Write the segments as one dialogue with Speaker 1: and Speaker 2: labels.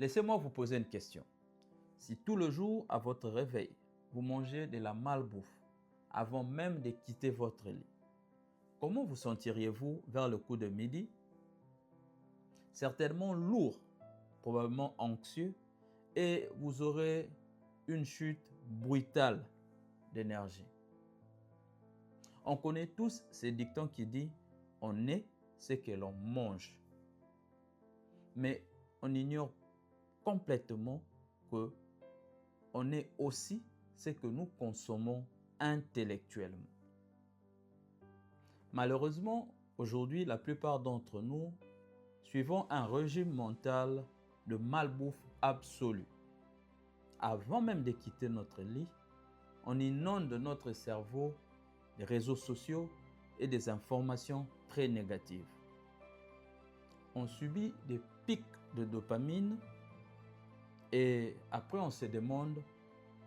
Speaker 1: Laissez-moi vous poser une question. Si tout le jour, à votre réveil, vous mangez de la malbouffe avant même de quitter votre lit, comment vous sentiriez-vous vers le coup de midi? Certainement lourd, probablement anxieux, et vous aurez une chute brutale d'énergie. On connaît tous ces dictons qui disent « on est ce que l'on mange ». Mais on ignore complètement que on est aussi ce que nous consommons intellectuellement. Malheureusement, aujourd'hui, la plupart d'entre nous suivons un régime mental de malbouffe absolue. Avant même de quitter notre lit, on inonde notre cerveau des réseaux sociaux et des informations très négatives. On subit des pics de dopamine et après on se demande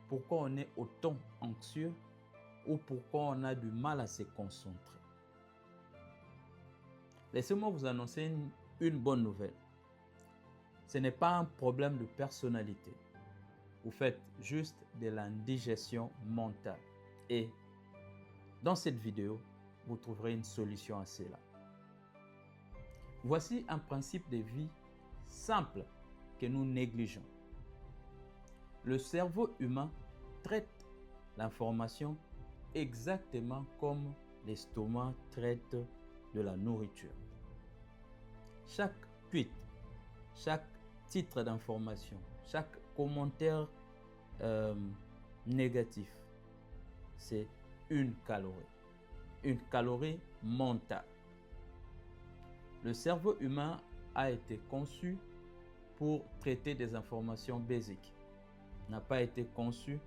Speaker 1: pourquoi on est autant anxieux ou pourquoi on a du mal à se concentrer. Laissez-moi vous annoncer une bonne nouvelle. Ce n'est pas un problème de personnalité. Vous faites juste de l'indigestion mentale. Et dans cette vidéo, vous trouverez une solution à cela. Voici un principe de vie simple que nous négligeons. Le cerveau humain traite l'information exactement comme l'estomac traite de la nourriture. Chaque tweet, chaque titre d'information, chaque commentaire négatif, c'est une calorie mentale. Le cerveau humain a été conçu pour traiter des informations basiques. N'a pas été conçu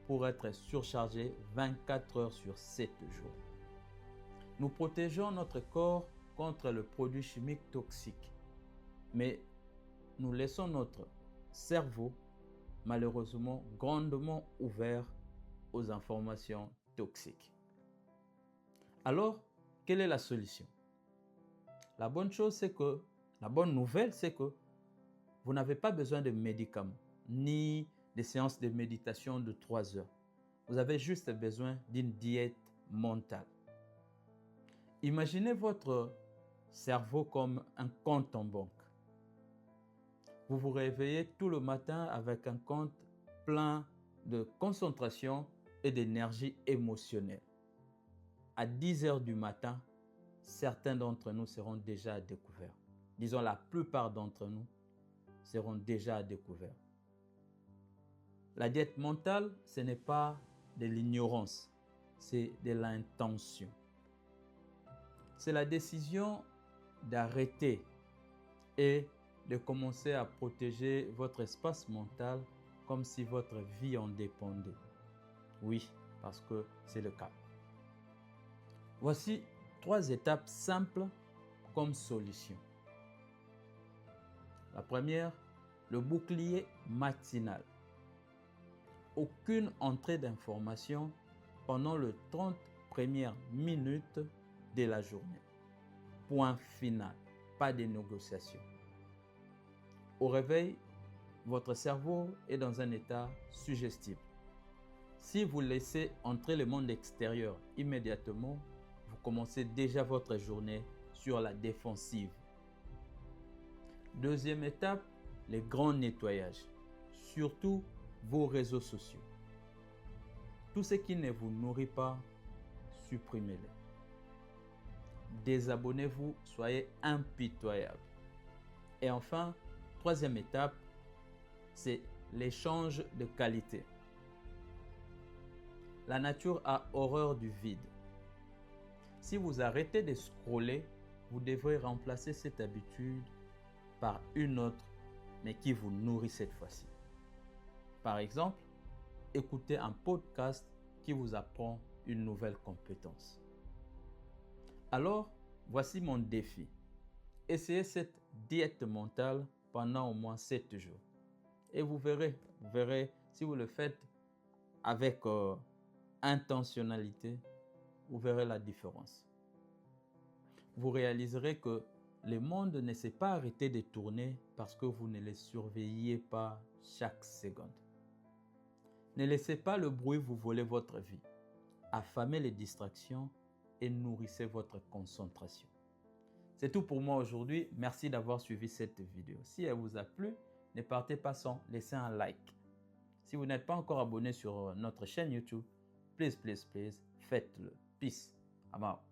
Speaker 1: pour être surchargé 24 heures sur 7 jours. Nous protégeons notre corps contre le produit chimique toxique, mais nous laissons notre cerveau malheureusement grandement ouvert aux informations toxiques. Alors, quelle est la solution? La bonne nouvelle, c'est que vous n'avez pas besoin de médicaments, ni de séances de méditation de 3 heures. Vous avez juste besoin d'une diète mentale. Imaginez votre cerveau comme un compte en banque. Vous vous réveillez tout le matin avec un compte plein de concentration et d'énergie émotionnelle. À 10 heures du matin, certains d'entre nous seront déjà à découvert. Disons la plupart d'entre nous seront déjà à découvert. La diète mentale, ce n'est pas de l'ignorance, c'est de l'intention. C'est la décision d'arrêter et de commencer à protéger votre espace mental comme si votre vie en dépendait. Oui, parce que c'est le cas. Voici 3 étapes simples comme solution. La première, le bouclier matinal. Aucune entrée d'information pendant les 30 premières minutes de la journée. Point final, pas de négociation. Au réveil, votre cerveau est dans un état suggestible. Si vous laissez entrer le monde extérieur immédiatement, vous commencez déjà votre journée sur la défensive. Deuxième étape, le grand nettoyage. Surtout vos réseaux sociaux. Tout ce qui ne vous nourrit pas, supprimez-les. Désabonnez-vous, soyez impitoyable. Et enfin, troisième étape, c'est l'échange de qualité. La nature a horreur du vide. Si vous arrêtez de scroller, vous devrez remplacer cette habitude par une autre, mais qui vous nourrit cette fois-ci. Par exemple, écoutez un podcast qui vous apprend une nouvelle compétence. Alors, voici mon défi. Essayez cette diète mentale pendant au moins 7 jours. Et vous verrez si vous le faites avec intentionnalité, vous verrez la différence. Vous réaliserez que Le monde ne s'est pas arrêté de tourner parce que vous ne les surveillez pas chaque seconde. Ne laissez pas le bruit vous voler votre vie. Affamez les distractions et nourrissez votre concentration. C'est tout pour moi aujourd'hui. Merci d'avoir suivi cette vidéo. Si elle vous a plu, ne partez pas sans laisser un like. Si vous n'êtes pas encore abonné sur notre chaîne YouTube, please, faites-le. Peace. I'm out.